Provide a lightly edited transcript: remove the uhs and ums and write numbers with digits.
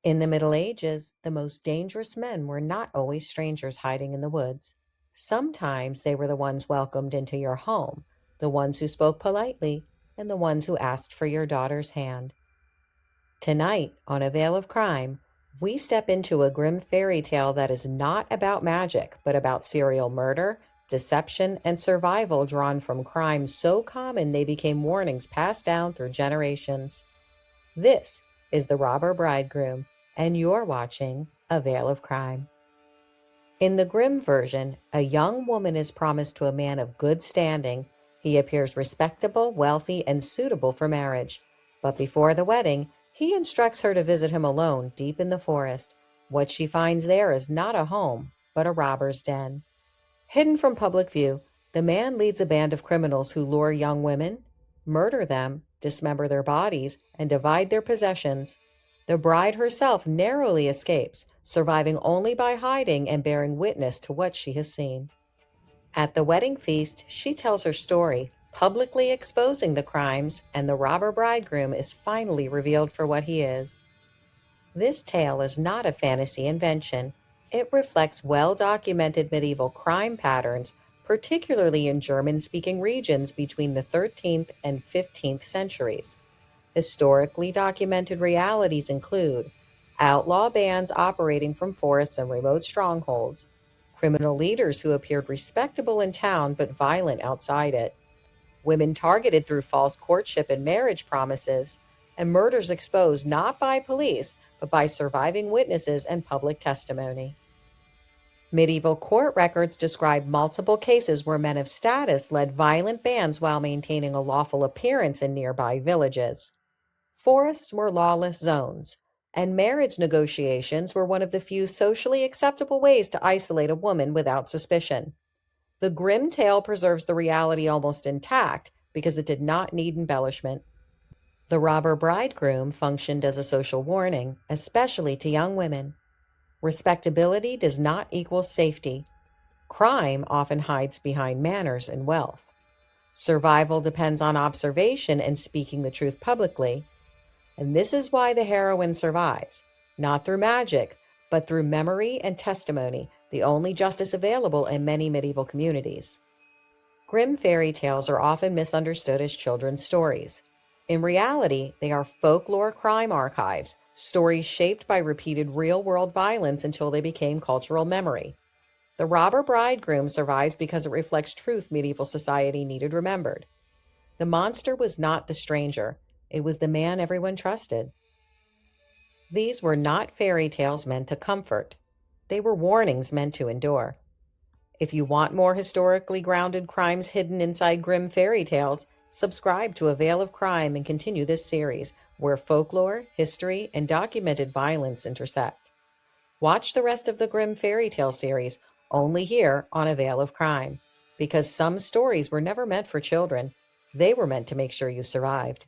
In the Middle Ages, the most dangerous men were not always strangers hiding in the woods. Sometimes they were the ones welcomed into your home, the ones who spoke politely, and the ones who asked for your daughter's hand. Tonight, on A Veil of Crime, we step into a grim fairy tale that is not about magic, but about serial murder, deception, and survival drawn from crimes so common they became warnings passed down through generations. This is The Robber Bridegroom, and you're watching A Veil of Crime. In the Grimm version, a young woman is promised to a man of good standing. He appears respectable, wealthy, and suitable for marriage. But before the wedding, he instructs her to visit him alone deep in the forest. What she finds there is not a home, but a robber's den. Hidden from public view, the man leads a band of criminals who lure young women, murder them, dismember their bodies, and divide their possessions. The bride herself narrowly escapes, surviving only by hiding and bearing witness to what she has seen. At the wedding feast, she tells her story, publicly exposing the crimes, and the robber bridegroom is finally revealed for what he is. This tale is not a fantasy invention. It reflects well-documented medieval crime patterns, particularly in German-speaking regions between the 13th and 15th centuries. Historically documented realities include outlaw bands operating from forests and remote strongholds, criminal leaders who appeared respectable in town but violent outside it, women targeted through false courtship and marriage promises, and murders exposed not by police but by surviving witnesses and public testimony. Medieval court records describe multiple cases where men of status led violent bands while maintaining a lawful appearance in nearby villages. Forests were lawless zones, and marriage negotiations were one of the few socially acceptable ways to isolate a woman without suspicion. The Grimm tale preserves the reality almost intact because it did not need embellishment. The robber bridegroom functioned as a social warning, especially to young women. Respectability does not equal safety. Crime often hides behind manners and wealth. Survival depends on observation and speaking the truth publicly. And this is why the heroine survives, not through magic, but through memory and testimony, the only justice available in many medieval communities. Grimm fairy tales are often misunderstood as children's stories. In reality, they are folklore crime archives, stories shaped by repeated real-world violence until they became cultural memory. The robber bridegroom survives because it reflects truth medieval society needed remembered. The monster was not the stranger. It was the man everyone trusted. These were not fairy tales meant to comfort. They were warnings meant to endure. If you want more historically grounded crimes hidden inside Grimm fairy tales, subscribe to A Veil of Crime and continue this series, where folklore, history, and documented violence intersect. Watch the rest of the Grimm fairy tale series only here on A Veil of Crime, because some stories were never meant for children. They were meant to make sure you survived.